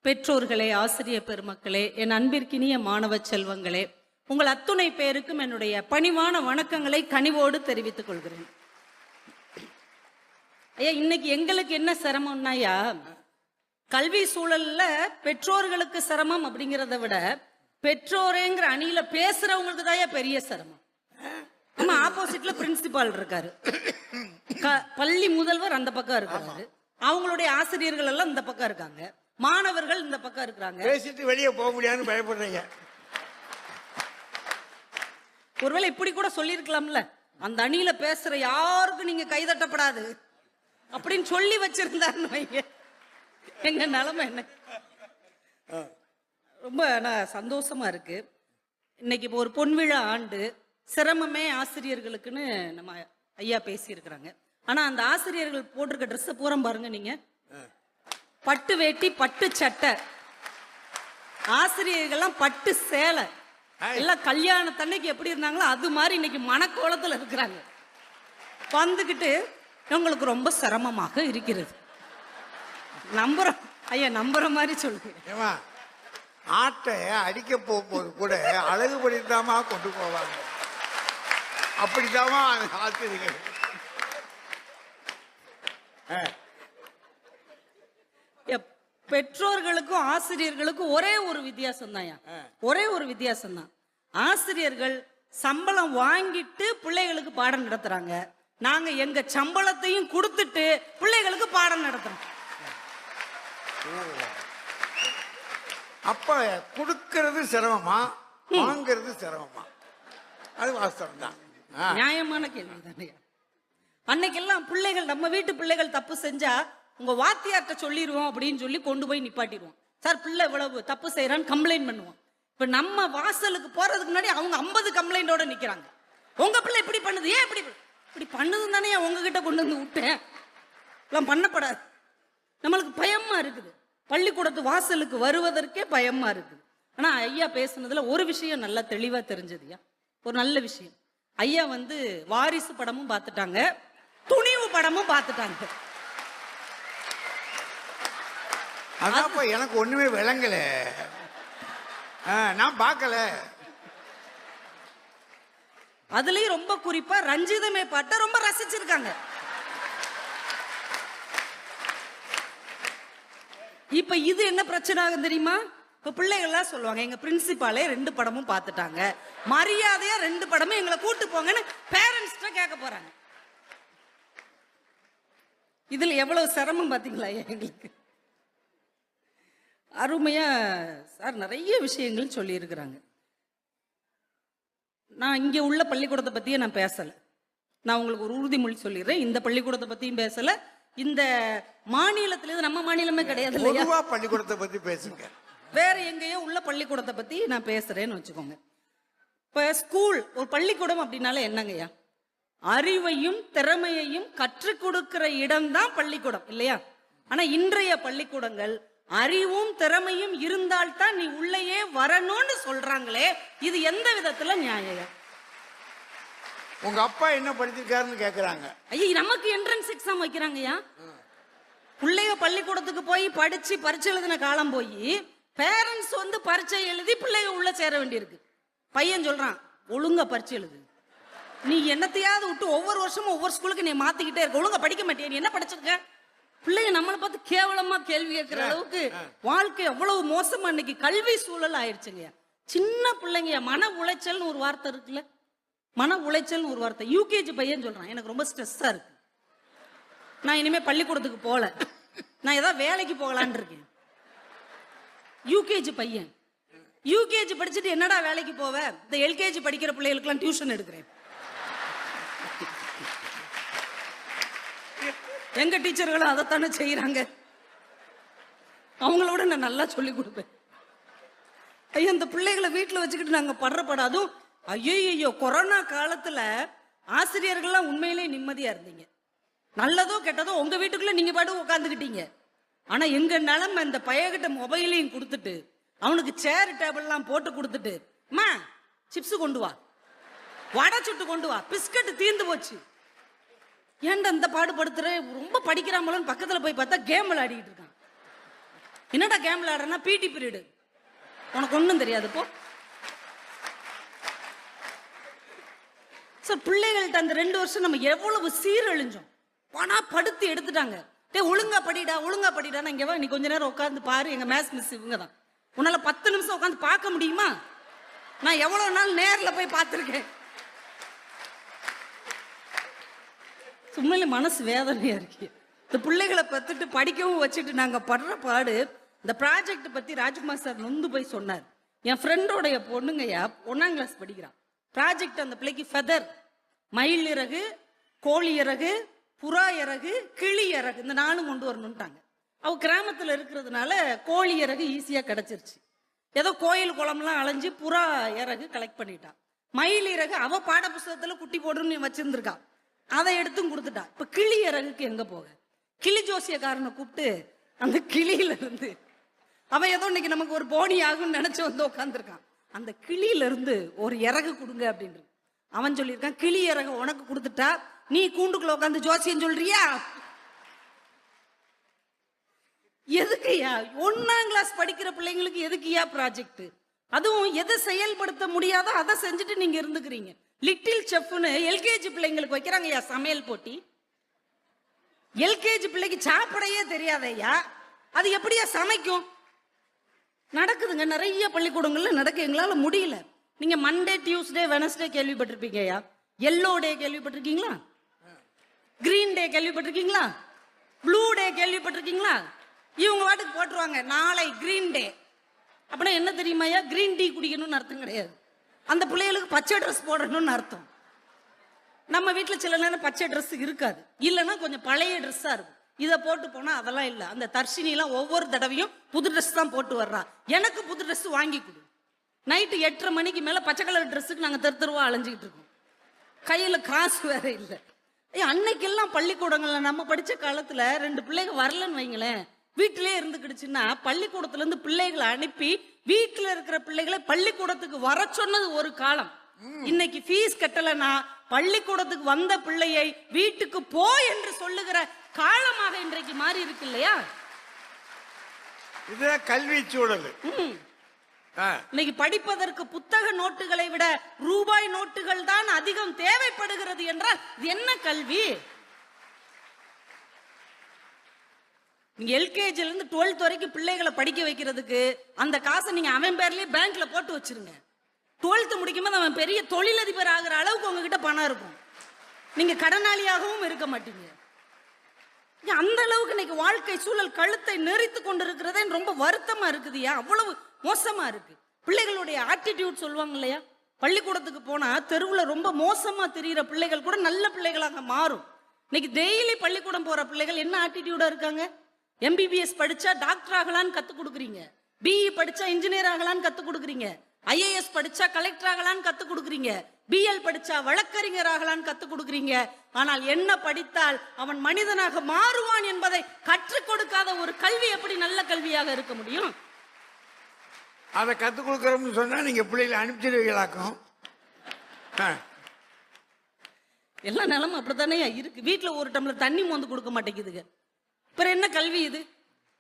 பெற்றோர்களே, ஆசிரியர் பெருமக்களே, என் அன்பிற்கினிய மாணவ செல்வங்களே, உங்கள் அத்துணை பேருக்கும் என்னுடைய பணிவான வணக்கங்களை கனிவோடு தெரிவித்துக் கொள்கிறேன். ஐயா, இன்னைக்கு எங்களுக்கு என்ன சிரமம்னாயா, கல்வி சூழல்ல பெற்றோர்களுக்கு சிரமம் அப்படிங்கிறத விட பெற்றோரேங்கிற அணியில பேசுறவங்களுக்கு தான் பெரிய சிரமம். நம்ம ஆப்போசிட்ல பிரின்சிபால் இருக்காரு, பள்ளி முதல்வர் அந்த பக்கம் இருக்காரு, அவங்களுடைய ஆசிரியர்கள் எல்லாம் இந்த பக்கம் இருக்காங்க, மாணவர்கள் இந்த பக்கம் இருக்கிறாங்க. பேசிட்டு வெளியே போக முடியாதுன்னு பயப்படுறீங்க. ஒருவேளை இப்படி கூட சொல்லிருக்கலாம்ல, அந்த அணியில பேசுற யாருக்கும் நீங்க கைதட்டப்படாது அப்படின்னு சொல்லி வச்சிருந்தாருன்னு வைங்க, எங்க நிலைமை என்ன. ரொம்ப சந்தோஷமா இருக்கு. இன்னைக்கு இப்போ ஒரு பொன்விழா ஆண்டு, சிரமமே ஆசிரியர்களுக்குன்னு நம்ம ஐயா பேசி இருக்கிறாங்க. ஆனா அந்த ஆசிரியர்கள் போட்டிருக்க ட்ரெஸ் பூரா பாருங்க, நீங்க பட்டு வேட்டி பட்டு சட்டை, ஆசிரியர்கள்லாம் பட்டு சேலை, எல்லாம் கல்யாணத்தன்னைக்கு எப்படி இருந்தாங்களோ அது மாதிரி இன்னைக்கு மனக்கோலத்தில் இருக்கிறாங்க. வந்துக்கிட்டு உங்களுக்கு ரொம்ப சிரமமாக இருக்கிறது. நம்புறோம் ஐயா, நம்புற மாதிரி சொல்லுங்க. ஆட்டை அடிக்க போகும்போது கூட அழகுபடுத்தாமா கொண்டு போவாங்க, அப்படித்தாமா ஆசிரியர்கள். பெற்றோர்களுக்கும் ஆசிரியர்களுக்கும் ஒரே ஒரு வித்தியாசம் தான், ஒரே ஒரு வித்தியாசம் தான். ஆசிரியர்கள் சம்பளம் வாங்கிட்டு பிள்ளைகளுக்கு பாடம் நடத்துறாங்க, நாங்க எங்க சம்பளத்தையும் கொடுத்துட்டு பிள்ளைகளுக்கு பாடம் நடத்துறோம். அப்ப கொடுக்கிறது சிரமமா, வாங்கிறது சிரமமா? அது வாஸ்தவம் தான், நியாயமான கேள்வி தானே. அன்னைக்கெல்லாம் பிள்ளைகள், நம்ம வீட்டு பிள்ளைகள் தப்பு செஞ்சா உங்க வாத்தியார்ட்ட சொல்லிடுவோம் அப்படின்னு சொல்லி கொண்டு போய் நிப்பாட்டிடுவோம். சார், பிள்ளை இவ்வளவு தப்பு செய்யறான்னு கம்ப்ளைண்ட் பண்ணுவோம். இப்ப நம்ம வாசலுக்கு போறதுக்கு முன்னாடி அவங்க 50 கம்ப்ளைண்டோட நிக்கிறாங்க. உங்க பிள்ளை இப்படி பண்ணுது, ஏன் இப்படி பண்ணுதுன்னு தானே உங்ககிட்ட கொண்டு வந்து விட்டேன். எல்லாம் பண்ணப்படாது. நம்மளுக்கு பயமா இருக்குது, பள்ளிக்கூடத்து வாசலுக்கு வருவதற்கே பயமா இருக்குது. ஆனா ஐயா பேசுனதுல ஒரு விஷயம் நல்லா தெளிவா தெரிஞ்சதுயா, ஒரு நல்ல விஷயம். ஐயா வாரிசு படமும் பார்த்துட்டாங்க, துணிவு படமும் பார்த்துட்டாங்க. அதான்ப்பா எனக்கு ஒண்ணுமே விளங்கல, நான் பார்க்கல. அதுலயும் ரொம்ப குறிப்பா ரஞ்சிதமே பாட்டை ரொம்ப ரசிச்சிருக்காங்க. இப்ப இது என்ன பிரச்சனை ஆகும் தெரியுமா? இப்ப பிள்ளைகள்லாம் சொல்லுவாங்க, எங்க பிரின்சிபாலே 2 படமும் பார்த்துட்டாங்க, மரியாதையா 2 படமும் எங்களை கூட்டு போங்கன்னு பேரண்ட்ஸ்ட கேட்க போறாங்க. இதுல எவ்வளவு சிரமம் பாத்தீங்களா எங்களுக்கு. அருமையா சார் நிறைய விஷயங்கள் சொல்லி இருக்கிறாங்க. நான் இங்க உள்ள பள்ளிக்கூடத்தை பத்தியே நான் பேசல. நான் உங்களுக்கு ஒரு உறுதிமொழி சொல்லிடுறேன், இந்த பள்ளிக்கூடத்தை பத்தியும் பேசல, இந்த மாநிலத்தில, நம்ம மாநிலமே கிடையாது இல்லையா, பள்ளிக்கூடத்தை பத்தி பேசுங்க. வேற எங்கேயோ உள்ள பள்ளிக்கூடத்தை பத்தி நான் பேசுறேன்னு வச்சுக்கோங்க. இப்ப ஸ்கூல், ஒரு பள்ளிக்கூடம் அப்படின்னால என்னங்கய்யா, அறிவையும் திறமையையும் கற்றுக் கொடுக்கிற இடம்தான் பள்ளிக்கூடம் இல்லையா. ஆனா இன்றைய பள்ளிக்கூடங்கள் அறிவும் திறமையும் இருந்தால்தான் நீ உள்ளேயே வரணும்னு சொல்றாங்களே, இது எந்த விதத்துல நியாயம்? உங்க அப்பா என்ன படிச்சிருக்காருன்னு கேக்குறாங்க. ஐயா, நமக்கு என்ட்ரன்ஸ் எக்ஸாம் வைக்கிறாங்கய்யா. பிள்ளைய பள்ளிக்கூடத்துக்கு போய் படிச்சு பரீட்சை எழுதின காலம் போய் பேரண்ட்ஸ் பரீட்சை எழுதி பிள்ளைங்க உள்ள சேர வேண்டியிருக்கு. பையன் சொல்றான், ஒழுங்கா பரீட்சை எழுது, நீ என்னத்தையாவது விட்டு ஒவ்வொரு வருஷமும் ஒவ்வொரு ஸ்கூலுக்கு நீ மாத்திக்கிட்டே இருக்க, ஒழுங்கா படிக்க மாட்டேன், நீ என்ன படிச்சிருக்க? பிள்ளைங்க நம்மளை பார்த்து கேவலமா கேள்வி கேட்கிற அளவுக்கு வாழ்க்கை எவ்வளவு மோசமா இன்னைக்கு கல்வி சூழல் ஆயிடுச்சுங்க. சின்ன பிள்ளைங்க மன உளைச்சல்னு ஒரு வார்த்தை இருக்குல்ல, மன உளைச்சல்னு ஒரு வார்த்தை. யூகேஜி பையன் சொல்றான், எனக்கு ரொம்ப ஸ்ட்ரெஸ்ஸா இருக்கு, நான் இனிமே பள்ளிக்கூடத்துக்கு போல, நான் ஏதாவது வேலைக்கு போகலான்னு இருக்கேன். யூகேஜி பையன், யூகேஜி படிச்சுட்டு என்னடா வேலைக்கு போவ, இந்த எல்கேஜி படிக்கிற பிள்ளைகளுக்கெல்லாம் டியூஷன் எடுக்கிறேன். எங்க டீச்சர்களும் அதைத்தானே செய்யறாங்க, அவங்களோட நான் நல்லா சொல்லி கொடுப்பேன். ஐயோ, இந்த பிள்ளைகளை வீட்டுல வச்சுக்கிட்டு நாங்க படுற படாதும். ஐயோ, கொரோனா காலத்துல ஆசிரியர்கள்லாம் உண்மையிலே நிம்மதியா இருந்தீங்க, நல்லதோ கெட்டதோ உங்க வீட்டுக்குள்ள நீங்க பாட்டு உட்காந்துக்கிட்டீங்க. ஆனா எங்க நிலைமை, இந்த பையகிட்ட மொபைலையும் கொடுத்துட்டு, அவனுக்கு சேர் டேபிள் எல்லாம் போட்டு கொடுத்துட்டு, அம்மா சிப்ஸ் கொண்டு வா, வடை சுட்டு கொண்டு வா, பிஸ்கட் தீர்ந்து போச்சு, ஏன்டா இந்த பாடுபடுத்துற, ரொம்ப படிக்கிறாமலன்னு பக்கத்துல போய் பார்த்தா கேம் விளையாடிட்டு இருக்கான். என்னடா கேம் விளையாடுறேன்னா பிடி பீரியடு, உனக்கு ஒன்றும் தெரியாது போ. சார் பிள்ளைகள்கிட்ட அந்த 2 வருஷம் நம்ம எவ்வளவு சீரழிஞ்சோம். படுத்து எடுத்துட்டாங்க. ஒழுங்கா படிடா ஒழுங்கா படிடா. இங்க வா, நீ கொஞ்ச நேரம் உட்காந்து பாரு, எங்க மேத்ஸ் மிஸ் இவங்க தான். உன்னால 10 நிமிஷம் உட்காந்து பார்க்க முடியுமா? நான் எவ்வளவு நாள் நேர்ல போய் பார்த்திருக்கேன். உண்மையில மனசு வேதனையா இருக்கு. இந்த பிள்ளைகளை பத்துட்டு படிக்கவும் வச்சுட்டு நாங்க படுற பாடு. இந்த ப்ராஜெக்ட் பத்தி ராஜ்குமார் சார் நொந்து போய் சொன்னார். என் ஃப்ரெண்டோடைய பொண்ணுங்கயா 1ஆம் கிளாஸ் படிக்கிறான். ப்ராஜெக்ட் அந்த பிள்ளைக்கு ஃபெதர், மயில் இறகு, கோழி இறகு, புறா இறகு, கிளி இறகு, இந்த 4 கொண்டு வரணும்ட்டாங்க. அவ கிராமத்துல இருக்கிறதுனால கோழி இறகு ஈஸியா கிடைச்சிருச்சு. ஏதோ கோயில் குளம்லாம் அலைஞ்சு புறா இறகு கலெக்ட் பண்ணிட்டான். மயில் இறகு அவ பாட புஸ்தகத்துல குட்டி போடுன்னு வச்சிருந்திருக்கா, அதை எடுத்தும் கொடுத்துட்டா. இப்ப கிளி இறகுக்கு எங்க போக? கிளி ஜோசியக்காரனை கூப்பிட்டு அந்த கிளியில இருந்து அவன் ஏதோ இன்னைக்கு நமக்கு ஒரு போனி ஆகும்னு நினைச்சு வந்து உட்காந்துருக்கான். அந்த கிளியில இருந்து ஒரு இறகு கொடுங்க அப்படின்னு அவன் சொல்லியிருக்கான். கிளி இறகு உனக்கு கொடுத்துட்டா நீ கூண்டுக்குள்ள உட்காந்து ஜோசியம் சொல்றியா? எதுக்குயா 1ஆம் கிளாஸ் படிக்கிற பிள்ளைங்களுக்கு எதுக்குயா ப்ராஜெக்ட்? அதுவும் எதை செயல்படுத்த முடியாதோ அதை செஞ்சுட்டு நீங்க இருந்துக்கிறீங்க. லிட்டில் செஃப்னு எல்கேஜி பிள்ளைங்களுக்கு வைக்கிறாங்கய்யா சமையல் போட்டி. எல்கேஜி பிள்ளைக்கு சாப்பிடையே தெரியாதையா, அது எப்படியா சமைக்கும்? நடக்குதுங்க, நிறைய பள்ளிக்கூடங்கள்ல நடக்க. எங்களால முடியல. நீங்க மண்டே டியூஸ்டே வெனஸ்டே கேள்விப்பட்டிருப்பீங்கயா. எல்லோ டே கேள்விப்பட்டிருக்கீங்களா? கிரீன் டே கேள்விப்பட்டிருக்கீங்களா? ப்ளூ டே கேள்விப்பட்டிருக்கீங்களா? இவங்க வாட்டுக்கு போட்டுருவாங்க நாளை கிரீன் டே. அப்படின்னா என்ன தெரியுமாயா? கிரீன் டீ குடிக்கணும்னு அர்த்தம் கிடையாது. அந்த பிள்ளைகளுக்கு பச்சை ட்ரெஸ் போடணும்னு அர்த்தம். நம்ம வீட்டில் சில நேரம் பச்சை ட்ரெஸ் இருக்காது, இல்லைன்னா கொஞ்சம் பழைய ட்ரெஸ்ஸா இருக்கும். இதை போட்டு போனா அதெல்லாம் இல்லை. அந்த தர்ஷினிலாம் ஒவ்வொரு தடவையும் புது ட்ரெஸ் தான் போட்டு வர்றா. எனக்கு புது ட்ரெஸ் வாங்கி கொடு. நைட்டு 8:30 மணிக்கு மேல பச்சை கலர் ட்ரெஸ்ஸுக்கு நாங்கள் தெருவா அலைஞ்சிக்கிட்டு இருக்கோம். கையில காசு வேற இல்லை. அன்னைக்கெல்லாம் பள்ளிக்கூடங்கள்ல நம்ம படிச்ச காலத்துல 2 பிள்ளைங்க வரலன்னு வைங்களேன், வீட்டிலே இருந்துக்கிடுச்சுன்னா பள்ளிக்கூடத்துல இருந்து பிள்ளைகளை அனுப்பி வீட்டுல இருக்கிற பிள்ளைகளை பள்ளிக்கூடத்துக்கு வர சொன்னது ஒரு காலம். இன்னைக்கு ஃபீஸ் கட்டலனா பள்ளிக்கூடத்துக்கு வந்த பிள்ளையை வீட்டுக்கு போ என்று சொல்லுகிற காலமாக இன்றைக்கு மாறி இருக்கு இல்லையா? இது கல்வி சூழல். இன்னைக்கு படிப்பதற்கு புத்தக நோட்டுகளை விட ரூபாய் நோட்டுகள் தான் அதிகம் தேவைப்படுகிறது என்றால் இது என்ன கல்வி? நீங்க எல்கேஜில இருந்து 12th வரைக்கும் பிள்ளைகளை படிக்க வைக்கிறதுக்கு அந்த காசை நீங்க அவன் பேர்லயே பேங்க்ல போட்டு வச்சிருங்க. 12th முடிக்கும்போது அவன் பெரிய தொழிலதிபர் ஆகிற அளவுக்கு உங்ககிட்ட பணம் இருக்கும். நீங்க கடனாளியாகவும் இருக்க மாட்டீங்க. அந்த அளவுக்கு இன்னைக்கு வாழ்க்கை சூழல் கழுத்தை நெறித்து கொண்டிருக்கிறதே ரொம்ப வருத்தமா இருக்குதுயா. அவ்வளவு மோசமா இருக்கு. பிள்ளைகளுடைய ஆட்டிடியூட் சொல்லுவாங்க இல்லையா, பள்ளிக்கூடத்துக்கு போனா தெருவுல ரொம்ப மோசமா தெரிகிற பிள்ளைகள் கூட நல்ல பிள்ளைகளாக மாறும். இன்னைக்கு டெய்லி பள்ளிக்கூடம் போற பிள்ளைகள் என்ன ஆட்டிடியூடா இருக்காங்க? எம்பிபிஎஸ் படிச்சா டாக்டர் ஆகலான்னு கத்து கொடுக்குறீங்க, பிஇ படிச்சா இன்ஜினியர் ஆகலான்னு கத்து கொடுக்குறீங்க, ஐஏஎஸ் படிச்சா கலெக்டர் ஆகலான்னு கத்து கொடுக்குறீங்க, பிஎல் படிச்சா வழக்கறிஞர் ஆகலான்னு கத்து கொடுக்குறீங்க. ஆனால் என்ன படித்தால் அவன் மனிதனாக மாறுவான் என்பதை கற்றுக் கொடுக்காத ஒரு கல்வி எப்படி நல்ல கல்வியாக இருக்க முடியும்? அதை கற்றுக் கொடுக்குறோம்னு சொன்னா நீங்க பிள்ளைகளை அனுப்பிச்சிடுவீங்களாக்கும். எல்லா நிலமும் அப்படித்தானே இருக்கு. வீட்டுல ஒரு டம்ளர் தண்ணி மோந்து கொடுக்க மாட்டேங்குதுங்க. பிற என்ன கல்வி இது?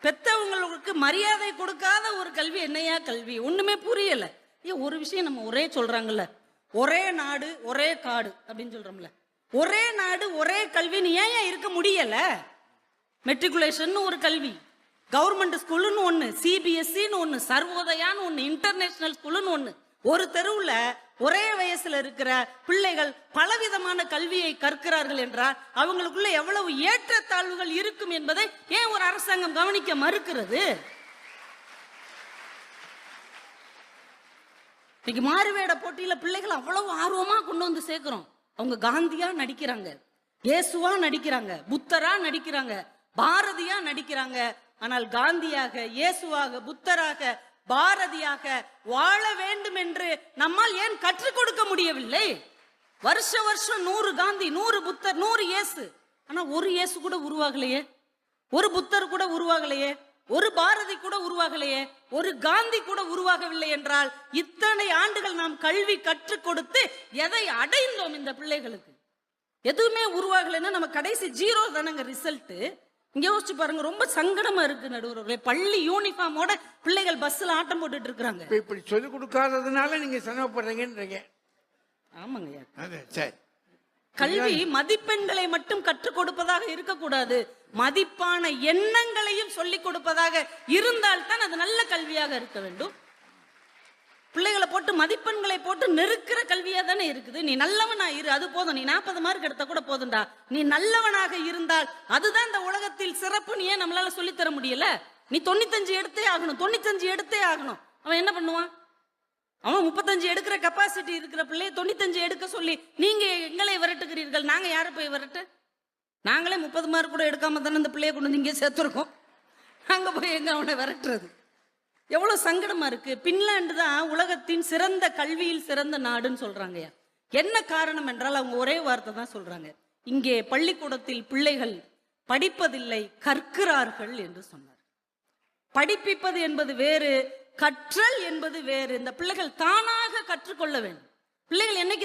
பெத்தவங்களுக்கு மரியாதை கொடுக்காத ஒரு கல்வி என்னையா கல்வி? ஒண்ணுமே புரியல. ஏன் ஒரு விஷயம் நம்ம ஒரே சொல்றாங்கல்ல, ஒரே நாடு ஒரே காடு அப்படின்னு சொல்றோம்ல, ஒரே நாடு ஒரே கல்வின்னு ஏன் இருக்க முடியல? மெட்ரிகுலேஷன் ஒரு கல்வி, கவர்மெண்ட் ஸ்கூலுன்னு ஒண்ணு, சிபிஎஸ்சின்னு ஒண்ணு, சர்வோதயான்னு ஒண்ணு, இன்டர்நேஷனல் ஸ்கூலுன்னு ஒண்ணு. ஒரு தெருவுல ஒரே வயசுல இருக்கிற பிள்ளைகள் பலவிதமான கல்வியை கற்கிறார்கள் என்றால் அவங்களுக்குள்ள எவ்வளவு ஏற்றத்தாழ்வுகள் இருக்கும் என்பதை ஏன் ஒரு அரசாங்கம் கவனிக்க மறுக்கிறது? இன்னைக்கு மாறுவேட போட்டியில பிள்ளைகள் அவ்வளவு ஆர்வமா கொண்டு வந்து சேர்க்கிறோம். அவங்க காந்தியா நடிக்கிறாங்க, இயேசுவா நடிக்கிறாங்க, புத்தரா நடிக்கிறாங்க, பாரதியா நடிக்கிறாங்க. ஆனால் காந்தியாக, இயேசுவாக, புத்தராக, பாரதியாக வாழ வேண்டும் என்று நம்மால் ஏன் கற்றுக் கொடுக்க முடியவில்லை? வருஷ வருஷம் 100 காந்தி, 100 புத்தர், 100 இயேசு. ஆனா ஒரு இயேசு கூட உருவாகலையே, ஒரு புத்தர் கூட உருவாகலையே, ஒரு பாரதி கூட உருவாகலையே, ஒரு காந்தி கூட உருவாகவில்லை என்றால் இத்தனை ஆண்டுகள் நாம் கல்வி கற்றுக் கொடுத்து எதை அடைந்தோம்? இந்த பிள்ளைகளுக்கு எதுவுமே உருவாகலைன்னா நம்ம கடைசி 0 தானங்க ரிசல்ட். இங்க யோசிச்சு பாருங்க, ரொம்ப சங்கடமா இருக்கு நடுவர்களே. பள்ளி யூனிஃபார்மோட பிள்ளைகள் பஸ்ல ஆட்டம் போட்டுட்டு இருக்காங்க. இப்ப இப்படி சொல்லிக் கொடுக்காததுனால நீங்க சிரமப்படுறீங்கன்றீங்க. ஆமாங்கய்யா. அது சரி. கல்வி மதிப்பெண்களை மட்டும் கற்றுக் கொடுப்பதாக இருக்கக்கூடாது, மதிப்பான எண்ணங்களையும் சொல்லிக் கொடுப்பதாக இருந்தால்தான் அது நல்ல கல்வியாக இருக்க வேண்டும். பிள்ளைகளை போட்டு மதிப்பெண்களை போட்டு நெருக்கிற கல்வியா தானே இருக்குது. நீ நல்லவனா இரு, அது போதும். நீ 40 மார்க் எடுத்த கூட போதும்டா. நீ நல்லவனாக இருந்தால் அதுதான் இந்த உலகத்தில் சிறப்பு. நீ ஏன் நம்மளால சொல்லித் தர முடியல? நீ 95 எடுத்தே ஆகணும், 95 எடுத்தே ஆகணும். அவன் என்ன பண்ணுவான்? அவன் 35 எடுக்கிற கெப்பாசிட்டி இருக்கிற பிள்ளைய 95 எடுக்க சொல்லி நீங்க எங்களை விரட்டுகிறீர்கள். நாங்க யாரை போய் விரட்டு? நாங்களே 30 மார்க் கூட எடுக்காம தானே இந்த பிள்ளைய கொண்டு வந்து இங்கே சேர்த்துருக்கோம். அங்க போய் எங்க அவனை விரட்டுறது? எவ்வளவு சங்கடமா இருக்கு. பின்லாந்து தான் உலகத்தின் சிறந்த கல்வியில் சிறந்த நாடுன்னு சொல்றாங்கய்யா. என்ன காரணம் என்றால் அவங்க ஒரே வார்த்தை தான் சொல்றாங்க, இங்கே பள்ளிக்கூடத்தில் பிள்ளைகள் படிப்பதில்லை, கற்கிறார்கள் என்று சொன்னார். படிப்பிப்பது என்பது வேறு, கற்றல் என்பது வேறு. இந்த பிள்ளைகள் தானாக கற்றுக்கொள்ள வேண்டும். பிள்ளைகள் என்னைக்கு